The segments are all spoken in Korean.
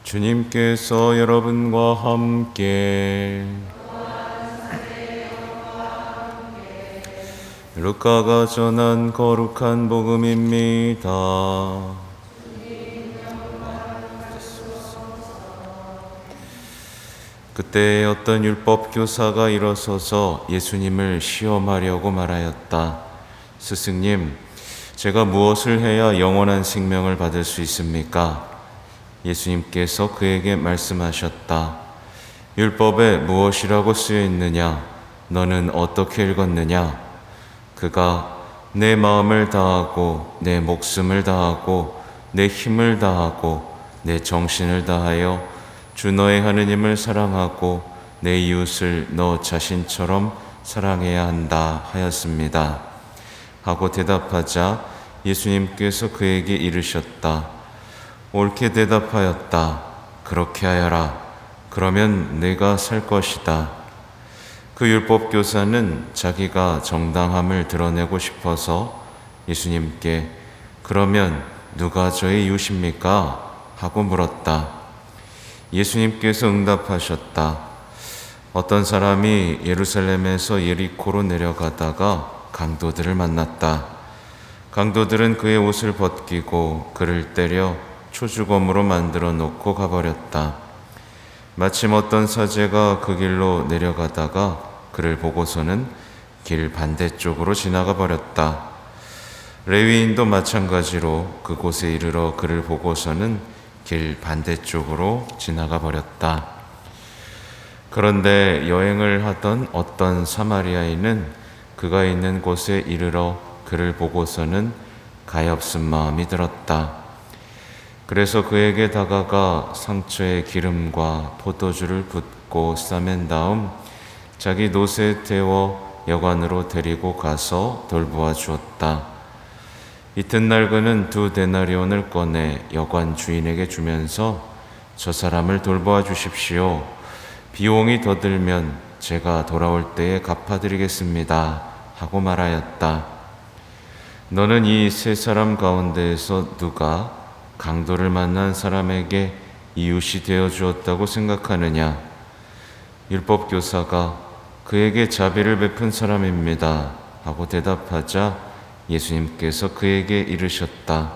주님께서 여러분과 함께 루카가 전한 거룩한 복음입니다. 그때 어떤 율법 교사가 일어서서 예수님을 시험하려고 말하였다. 스승님, 제가 무엇을 해야 영원한 생명을 받을 수 있습니까? 예수님께서 그에게 말씀하셨다. 율법에 무엇이라고 쓰여 있느냐? 너는 어떻게 읽었느냐? 그가 내 마음을 다하고 내 목숨을 다하고 내 힘을 다하고 내 정신을 다하여 주 너의 하느님을 사랑하고 내 이웃을 너 자신처럼 사랑해야 한다 하였습니다. 하고 대답하자 예수님께서 그에게 이르셨다. 옳게 대답하였다. 그렇게 하여라. 그러면 내가 살 것이다. 그 율법 교사는 자기가 정당함을 드러내고 싶어서 예수님께 그러면 누가 저의 이웃입니까? 하고 물었다. 예수님께서 응답하셨다. 어떤 사람이 예루살렘에서 예리코로 내려가다가 강도들을 만났다. 강도들은 그의 옷을 벗기고 그를 때려 초주검으로 만들어 놓고 가버렸다. 마침 어떤 사제가 그 길로 내려가다가 그를 보고서는 길 반대쪽으로 지나가 버렸다. 레위인도 마찬가지로 그곳에 이르러 그를 보고서는 길 반대쪽으로 지나가 버렸다. 그런데 여행을 하던 어떤 사마리아인은 그가 있는 곳에 이르러 그를 보고서는 가엾은 마음이 들었다. 그래서 그에게 다가가 상처에 기름과 포도주를 붓고 싸맨 다음 자기 노새에 태워 여관으로 데리고 가서 돌보아 주었다. 이튿날 그는 2데나리온을 꺼내 여관 주인에게 주면서 저 사람을 돌보아 주십시오. 비용이 더 들면 제가 돌아올 때에 갚아드리겠습니다. 하고 말하였다. 너는 이 세 사람 가운데에서 누가 강도를 만난 사람에게 이웃이 되어 주었다고 생각하느냐? 율법 교사가 그에게 자비를 베푼 사람입니다. 하고 대답하자 예수님께서 그에게 이르셨다.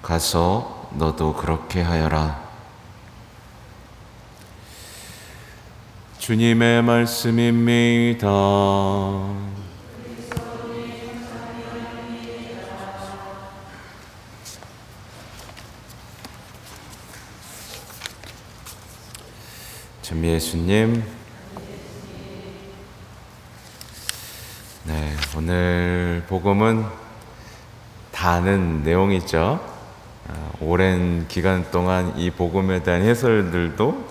가서 너도 그렇게 하여라. 주님의 말씀입니다. 참 예수님, 네, 오늘 복음은 다 아는 내용이죠. 오랜 기간 동안 이 복음에 대한 해설들도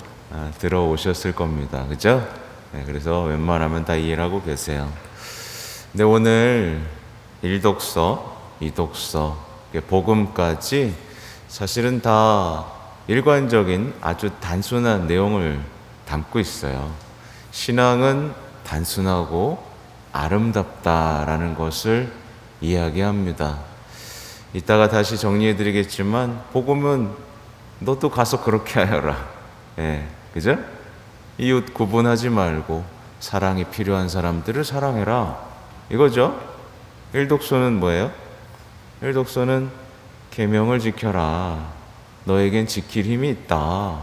들어오셨을 겁니다. 그죠? 네, 그래서 웬만하면 다 이해를 하고 계세요. 근데 오늘 1독서, 2독서, 복음까지 사실은 다 일관적인 아주 단순한 내용을 담고 있어요. 신앙은 단순하고 아름답다라는 것을 이야기합니다. 이따가 다시 정리해 드리겠지만 복음은 너도 가서 그렇게 하여라. 예, 그죠? 이웃 구분하지 말고 사랑이 필요한 사람들을 사랑해라. 이거죠? 1독서는 뭐예요? 1독서는 계명을 지켜라. 너에겐 지킬 힘이 있다.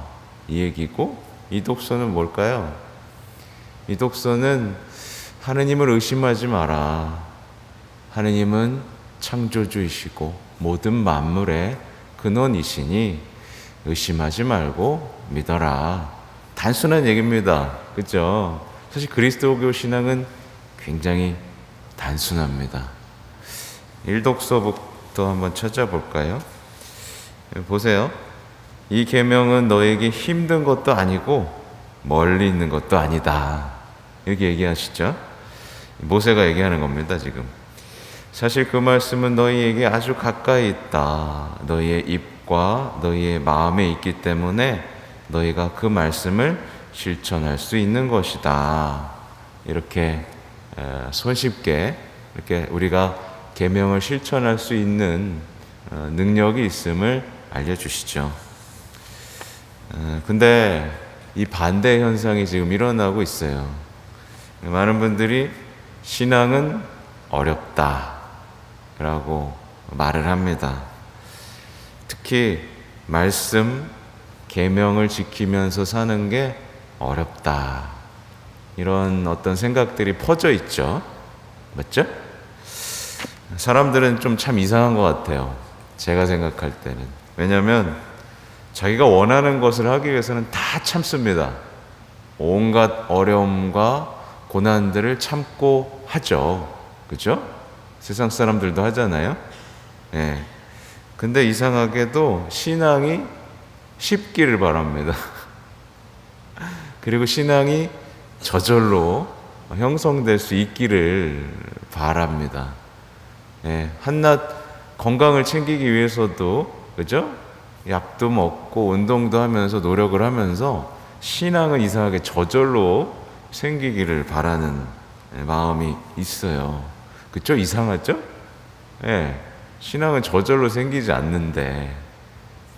이 얘기고 2독서는 뭘까요? 2독서는 하느님을 의심하지 마라. 하느님은 창조주이시고 모든 만물의 근원이시니 의심하지 말고 믿어라. 단순한 얘기입니다. 그렇죠? 사실 그리스도교 신앙은 굉장히 단순합니다. 1독서부터 한번 찾아볼까요? 보세요. 이 계명은 너에게 힘든 것도 아니고 멀리 있는 것도 아니다. 이렇게 얘기하시죠. 모세가 얘기하는 겁니다, 지금. 사실 그 말씀은 너희에게 아주 가까이 있다. 너희의 입과 너희의 마음에 있기 때문에 너희가 그 말씀을 실천할 수 있는 것이다. 이렇게 손쉽게 이렇게 우리가 계명을 실천할 수 있는 능력이 있음을 알려주시죠. 근데 이 반대 현상이 지금 일어나고 있어요. 많은 분들이 신앙은 어렵다라고 말을 합니다. 특히 말씀, 계명을 지키면서 사는 게 어렵다. 이런 어떤 생각들이 퍼져 있죠. 맞죠? 사람들은 좀 참 이상한 것 같아요. 제가 생각할 때는. 왜냐하면 자기가 원하는 것을 하기 위해서는 다 참습니다. 온갖 어려움과 고난들을 참고 하죠. 그죠? 세상 사람들도 하잖아요. 예. 근데 이상하게도 신앙이 쉽기를 바랍니다. 그리고 신앙이 저절로 형성될 수 있기를 바랍니다. 예. 한낱 건강을 챙기기 위해서도, 그죠? 약도 먹고 운동도 하면서 노력을 하면서 신앙은 이상하게 저절로 생기기를 바라는 마음이 있어요. 그쵸? 이상하죠? 예. 신앙은 저절로 생기지 않는데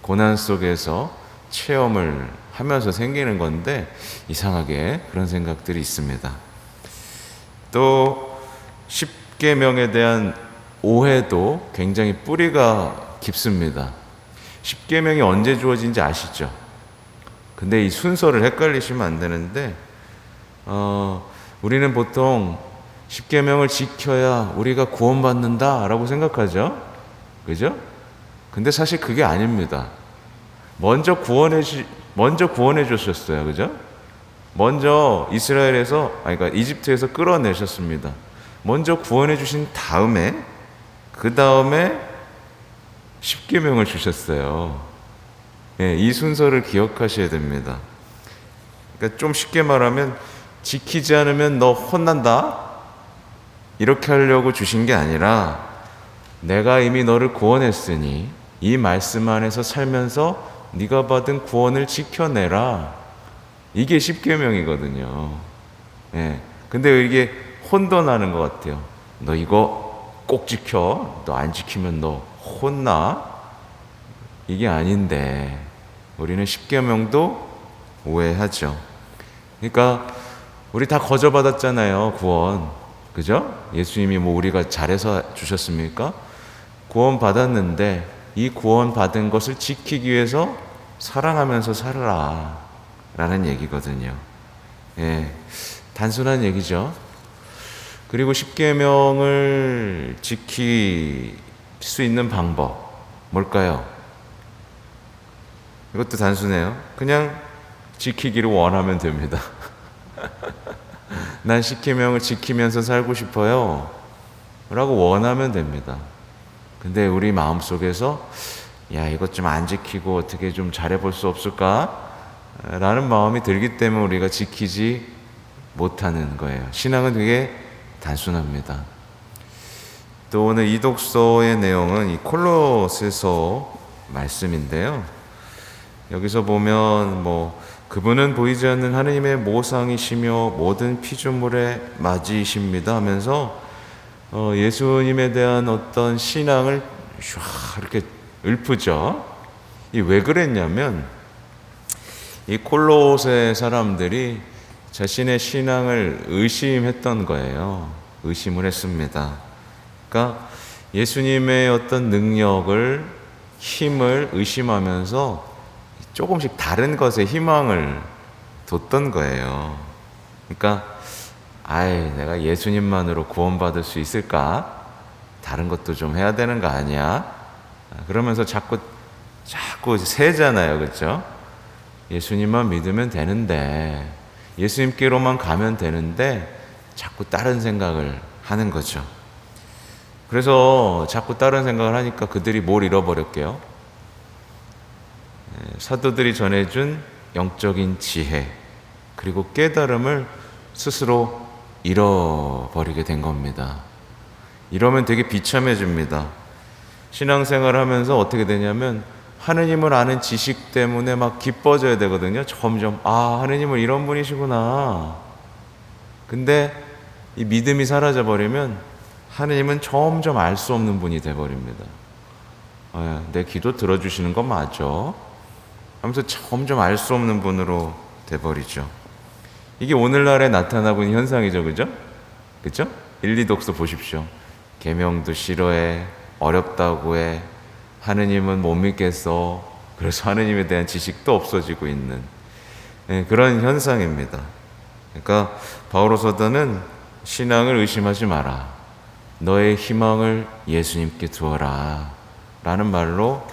고난 속에서 체험을 하면서 생기는 건데 이상하게 그런 생각들이 있습니다. 또 십계명에 대한 오해도 굉장히 뿌리가 깊습니다. 십계명이 언제 주어진지 아시죠? 근데 이 순서를 헷갈리시면 안 되는데 우리는 보통 십계명을 지켜야 우리가 구원받는다라고 생각하죠. 그죠? 근데 사실 그게 아닙니다. 먼저 구원해 주셨어요. 그죠? 먼저 그러니까 이집트에서 끌어내셨습니다. 먼저 구원해 주신 다음에 그 다음에 십계명을 주셨어요. 예, 이 순서를 기억하셔야 됩니다. 그러니까 좀 쉽게 말하면 지키지 않으면 너 혼난다? 이렇게 하려고 주신 게 아니라 내가 이미 너를 구원했으니 이 말씀 안에서 살면서 네가 받은 구원을 지켜내라. 이게 십계명이거든요. 예. 근데 이게 혼돈하는 것 같아요. 너 이거 꼭 지켜. 너 안 지키면 너 혼나. 이게 아닌데 우리는 십계명도 오해하죠. 그러니까 우리 다 거저받았잖아요. 구원. 그죠? 예수님이 뭐 우리가 잘해서 주셨습니까? 구원 받았는데 이 구원 받은 것을 지키기 위해서 사랑하면서 살아라 라는 얘기거든요. 예, 단순한 얘기죠. 그리고 십계명을 지킬 수 있는 방법 뭘까요? 이것도 단순해요. 그냥 지키기를 원하면 됩니다. 난 십계명을 지키면서 살고 싶어요 라고 원하면 됩니다. 근데 우리 마음속에서 야, 이것 좀 안 지키고 어떻게 좀 잘해볼 수 없을까? 라는 마음이 들기 때문에 우리가 지키지 못하는 거예요. 신앙은 되게 단순합니다. 또 오늘 이 독서의 내용은 이 콜로새서 말씀인데요. 여기서 보면 그분은 보이지 않는 하느님의 모상이시며 모든 피조물의 맞이이십니다 하면서 예수님에 대한 어떤 신앙을 이렇게 읊으죠. 이 왜 그랬냐면 이 콜로새 사람들이 자신의 신앙을 의심했던 거예요. 의심을 했습니다. 그러니까 예수님의 어떤 능력을, 힘을 의심하면서 조금씩 다른 것에 희망을 뒀던 거예요. 그러니까 내가 예수님만으로 구원받을 수 있을까? 다른 것도 좀 해야 되는 거 아니야? 그러면서 자꾸 세잖아요. 그렇죠? 예수님만 믿으면 되는데, 예수님께로만 가면 되는데 자꾸 다른 생각을 하는 거죠. 그래서 자꾸 다른 생각을 하니까 그들이 뭘 잃어버렸게요? 사도들이 전해준 영적인 지혜 그리고 깨달음을 스스로 잃어버리게 된 겁니다. 이러면 되게 비참해집니다. 신앙생활을 하면서 어떻게 되냐면 하느님을 아는 지식 때문에 막 기뻐져야 되거든요. 점점 하느님은 이런 분이시구나. 근데 이 믿음이 사라져버리면 하느님은 점점 알 수 없는 분이 돼버립니다. 내 기도 들어주시는 건 맞아. 하면서 점점 알 수 없는 분으로 돼버리죠. 이게 오늘날에 나타나고 있는 현상이죠. 그죠? 그죠? 1, 2독서 보십시오. 계명도 싫어해, 어렵다고 해, 하느님은 못 믿겠어. 그래서 하느님에 대한 지식도 없어지고 있는 그런 현상입니다. 그러니까 바오로 사도는 신앙을 의심하지 마라. 너의 희망을 예수님께 두어라. 라는 말로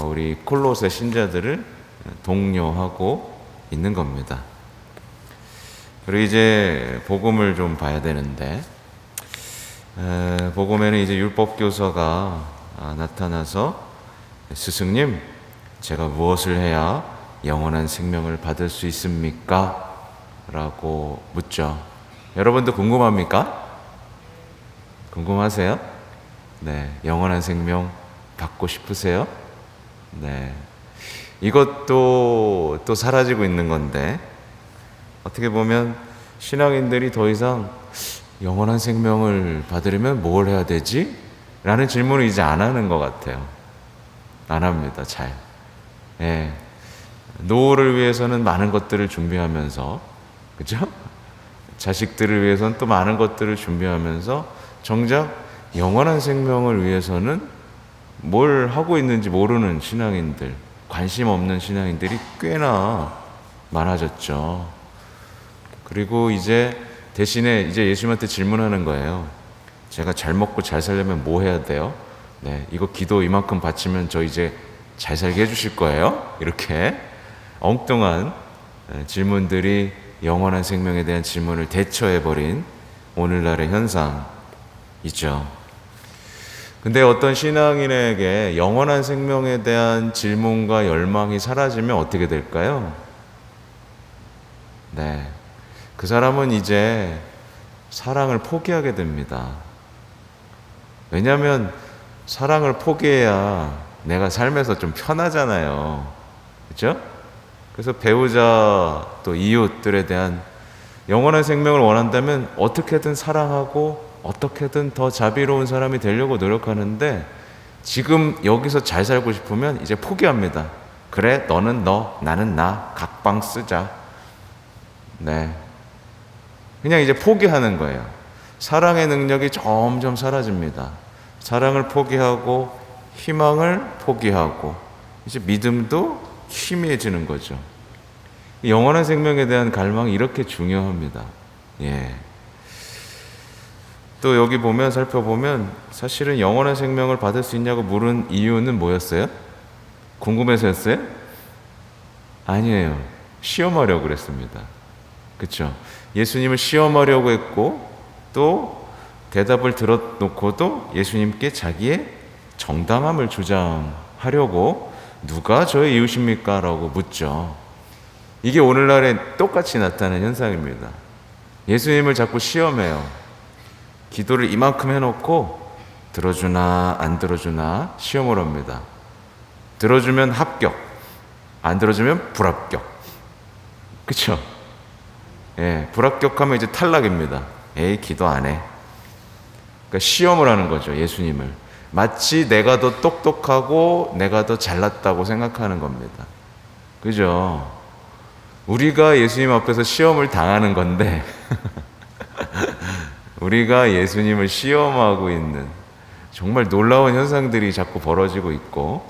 우리 콜로새 신자들을 독려하고 있는 겁니다. 그리고 이제 복음을 좀 봐야 되는데, 복음에는 이제 율법교사가 나타나서 스승님, 제가 무엇을 해야 영원한 생명을 받을 수 있습니까? 라고 묻죠. 여러분도 궁금합니까? 궁금하세요? 네, 영원한 생명 받고 싶으세요? 네. 이것도 또 사라지고 있는 건데, 어떻게 보면 신앙인들이 더 이상 영원한 생명을 받으려면 뭘 해야 되지? 라는 질문을 이제 안 하는 것 같아요. 안 합니다, 잘. 예. 노후를 위해서는 많은 것들을 준비하면서, 그죠? 자식들을 위해서는 또 많은 것들을 준비하면서, 정작 영원한 생명을 위해서는 뭘 하고 있는지 모르는 신앙인들, 관심 없는 신앙인들이 꽤나 많아졌죠. 그리고 이제 대신에 이제 예수님한테 질문하는 거예요. 제가 잘 먹고 잘 살려면 뭐 해야 돼요? 네, 이거 기도 이만큼 바치면 저 이제 잘 살게 해주실 거예요? 이렇게 엉뚱한 질문들이 영원한 생명에 대한 질문을 대처해버린 오늘날의 현상이죠. 근데 어떤 신앙인에게 영원한 생명에 대한 질문과 열망이 사라지면 어떻게 될까요? 네, 그 사람은 이제 사랑을 포기하게 됩니다. 왜냐하면 사랑을 포기해야 내가 삶에서 좀 편하잖아요. 그렇죠? 그래서 배우자 또 이웃들에 대한 영원한 생명을 원한다면 어떻게든 사랑하고 어떻게든 더 자비로운 사람이 되려고 노력하는데, 지금 여기서 잘 살고 싶으면 이제 포기합니다. 그래, 너는 너, 나는 나, 각방 쓰자. 네, 그냥 이제 포기하는 거예요. 사랑의 능력이 점점 사라집니다. 사랑을 포기하고 희망을 포기하고 이제 믿음도 희미해지는 거죠. 영원한 생명에 대한 갈망이 이렇게 중요합니다. 예. 또 여기 보면 살펴보면 사실은 영원한 생명을 받을 수 있냐고 물은 이유는 뭐였어요? 궁금해서였어요? 아니에요. 시험하려고 그랬습니다. 그렇죠? 예수님을 시험하려고 했고, 또 대답을 들어놓고도 예수님께 자기의 정당함을 주장하려고 누가 저의 이웃입니까? 라고 묻죠. 이게 오늘날에 똑같이 나타나는 현상입니다. 예수님을 자꾸 시험해요. 기도를 이만큼 해놓고 들어주나 안 들어주나 시험을 합니다. 들어주면 합격, 안 들어주면 불합격. 그쵸? 예, 불합격하면 이제 탈락입니다. 에이, 기도 안 해. 그러니까 시험을 하는 거죠, 예수님을. 마치 내가 더 똑똑하고 내가 더 잘났다고 생각하는 겁니다. 그죠? 우리가 예수님 앞에서 시험을 당하는 건데 우리가 예수님을 시험하고 있는 정말 놀라운 현상들이 자꾸 벌어지고 있고,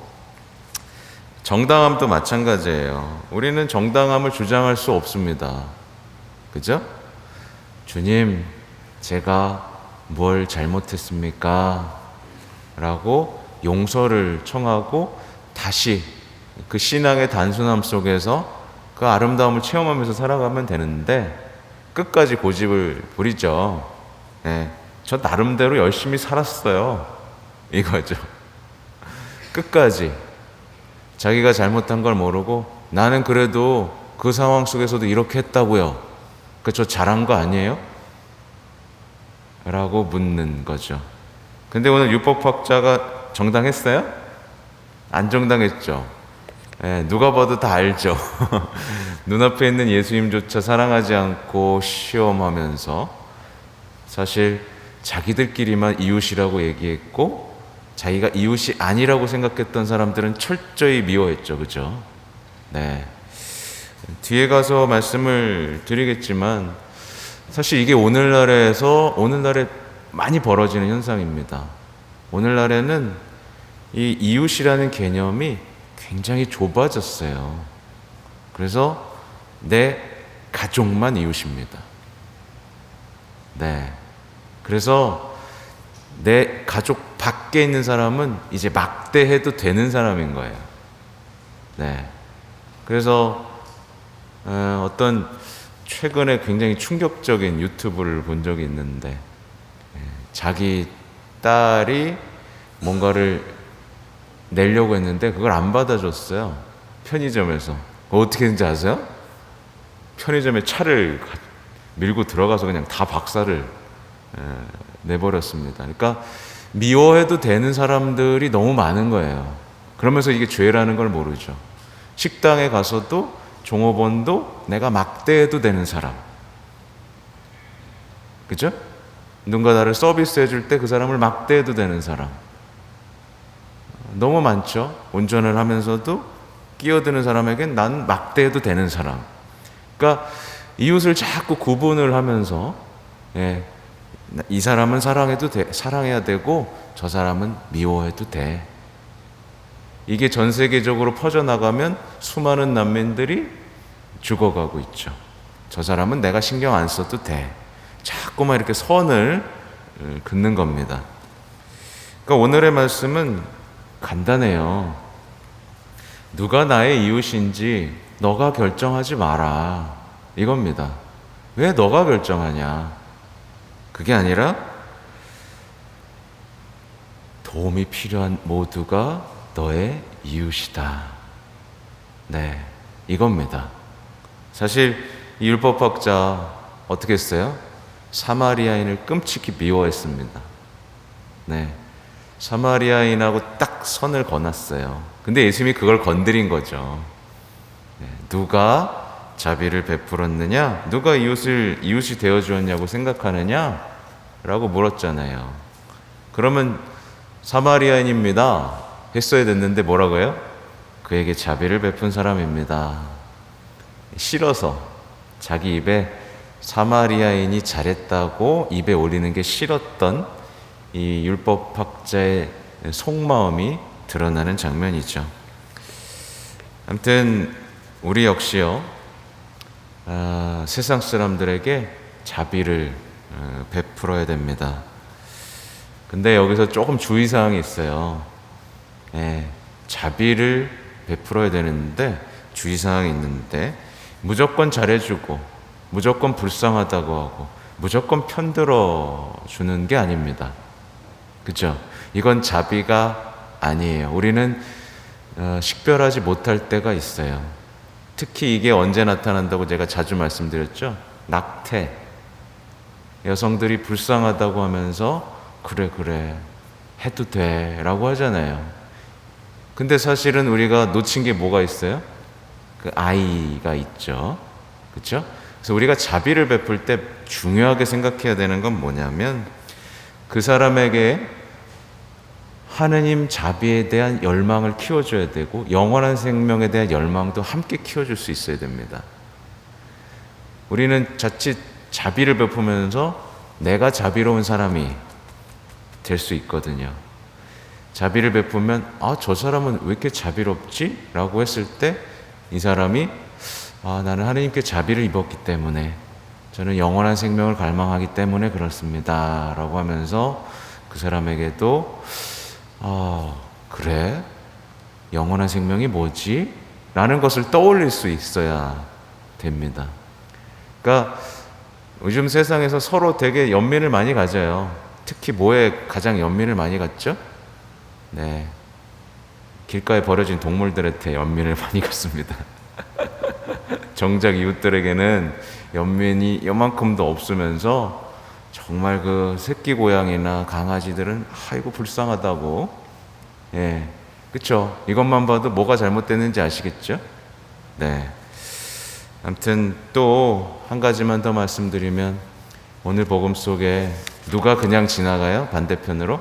정당함도 마찬가지예요. 우리는 정당함을 주장할 수 없습니다. 그죠? 주님, 제가 뭘 잘못했습니까? 라고 용서를 청하고 다시 그 신앙의 단순함 속에서 그 아름다움을 체험하면서 살아가면 되는데, 끝까지 고집을 부리죠. 네, 저 나름대로 열심히 살았어요, 이거죠. 끝까지 자기가 잘못한 걸 모르고 나는 그래도 그 상황 속에서도 이렇게 했다고요. 저 잘한 거 아니에요? 라고 묻는 거죠. 근데 오늘 율법학자가 정당했어요? 안 정당했죠. 예, 누가 봐도 다 알죠. 눈앞에 있는 예수님조차 사랑하지 않고 시험하면서 사실 자기들끼리만 이웃이라고 얘기했고, 자기가 이웃이 아니라고 생각했던 사람들은 철저히 미워했죠. 그죠? 네. 뒤에 가서 말씀을 드리겠지만 사실 이게 오늘날에 많이 벌어지는 현상입니다. 오늘날에는 이 이웃이라는 개념이 굉장히 좁아졌어요. 그래서 내 가족만 이웃입니다. 네. 그래서 내 가족 밖에 있는 사람은 이제 막대해도 되는 사람인 거예요. 네. 그래서 어떤 최근에 굉장히 충격적인 유튜브를 본 적이 있는데 자기 딸이 뭔가를 내려고 했는데 그걸 안 받아줬어요. 편의점에서. 어떻게 했는지 아세요? 편의점에 차를 밀고 들어가서 그냥 다 박살을 내버렸습니다. 그러니까 미워해도 되는 사람들이 너무 많은 거예요. 그러면서 이게 죄라는 걸 모르죠. 식당에 가서도 종업원도 내가 막대해도 되는 사람. 그죠? 누군가 나를 서비스해 줄 때 그 사람을 막대해도 되는 사람. 너무 많죠. 운전을 하면서도 끼어드는 사람에겐 난 막대해도 되는 사람. 그러니까 이웃을 자꾸 구분을 하면서 이 사람은 사랑해야 되고 저 사람은 미워해도 돼. 이게 전 세계적으로 퍼져나가면 수많은 난민들이 죽어가고 있죠. 저 사람은 내가 신경 안 써도 돼. 자꾸만 이렇게 선을 긋는 겁니다. 그러니까 오늘의 말씀은 간단해요. 누가 나의 이웃인지 너가 결정하지 마라. 이겁니다. 왜 너가 결정하냐? 그게 아니라 도움이 필요한 모두가 너의 이웃이다. 네, 이겁니다. 사실 이 율법학자 어떻게 했어요? 사마리아인을 끔찍히 미워했습니다. 네, 사마리아인하고 딱 선을 거놨어요. 근데 예수님이 그걸 건드린 거죠. 네, 누가 자비를 베풀었느냐? 누가 이웃이 되어주었냐고 생각하느냐? 라고 물었잖아요. 그러면 사마리아인입니다 했어야 됐는데 뭐라고요? 그에게 자비를 베푼 사람입니다. 싫어서 자기 입에 사마리아인이 잘했다고 입에 올리는 게 싫었던 이 율법학자의 속마음이 드러나는 장면이죠. 아무튼 우리 역시요, 세상 사람들에게 자비를 베풀어야 됩니다. 근데 여기서 조금 주의사항이 있어요. 자비를 베풀어야 되는데 주의사항이 있는데 무조건 잘해주고 무조건 불쌍하다고 하고 무조건 편들어 주는 게 아닙니다. 그죠? 이건 자비가 아니에요. 우리는 식별하지 못할 때가 있어요. 특히 이게 언제 나타난다고 제가 자주 말씀드렸죠? 낙태. 여성들이 불쌍하다고 하면서 그래 해도 돼 라고 하잖아요. 근데 사실은 우리가 놓친 게 뭐가 있어요? 그 아이가 있죠. 그렇죠? 그래서 우리가 자비를 베풀 때 중요하게 생각해야 되는 건 뭐냐면 그 사람에게 하느님 자비에 대한 열망을 키워줘야 되고 영원한 생명에 대한 열망도 함께 키워줄 수 있어야 됩니다. 우리는 자칫 자비를 베푸면서 내가 자비로운 사람이 될 수 있거든요. 자비를 베푸면 저 사람은 왜 이렇게 자비롭지? 라고 했을 때 이 사람이 나는 하느님께 자비를 입었기 때문에 저는 영원한 생명을 갈망하기 때문에 그렇습니다 라고 하면서 그 사람에게도 그래? 영원한 생명이 뭐지? 라는 것을 떠올릴 수 있어야 됩니다. 그러니까 요즘 세상에서 서로 되게 연민을 많이 가져요. 특히 뭐에 가장 연민을 많이 갖죠? 네, 길가에 버려진 동물들한테 연민을 많이 갖습니다. 정작 이웃들에게는 연민이 요만큼도 없으면서 정말 그 새끼 고양이나 강아지들은 아이고 불쌍하다고. 그쵸? 이것만 봐도 뭐가 잘못됐는지 아시겠죠? 네. 아무튼 또 한 가지만 더 말씀드리면 오늘 복음 속에 누가 그냥 지나가요? 반대편으로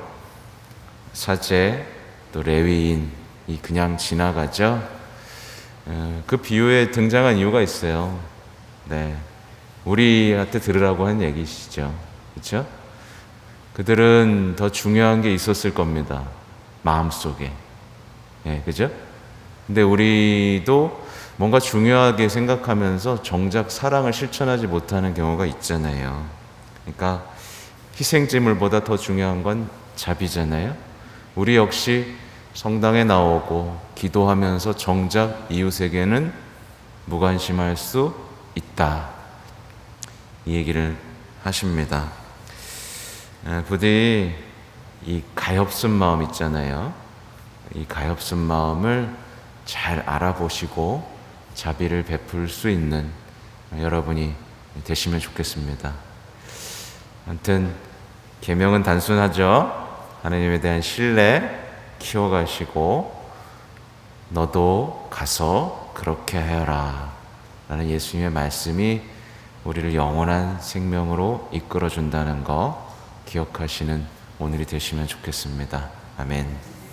사제 또 레위인이 그냥 지나가죠. 그 비유에 등장한 이유가 있어요. 네, 우리한테 들으라고 한 얘기시죠. 그렇죠? 그들은 더 중요한 게 있었을 겁니다. 마음속에. 예, 그죠? 근데 우리도 뭔가 중요하게 생각하면서 정작 사랑을 실천하지 못하는 경우가 있잖아요. 그러니까 희생제물보다 더 중요한 건 자비잖아요. 우리 역시 성당에 나오고 기도하면서 정작 이웃에게는 무관심할 수 있다. 이 얘기를 하십니다. 부디 이 가엾은 마음 있잖아요. 이 가엾은 마음을 잘 알아보시고 자비를 베풀 수 있는 여러분이 되시면 좋겠습니다. 아무튼 계명은 단순하죠. 하나님에 대한 신뢰 키워가시고 너도 가서 그렇게 하여라 라는 예수님의 말씀이 우리를 영원한 생명으로 이끌어 준다는 거 기억하시는 오늘이 되시면 좋겠습니다. 아멘.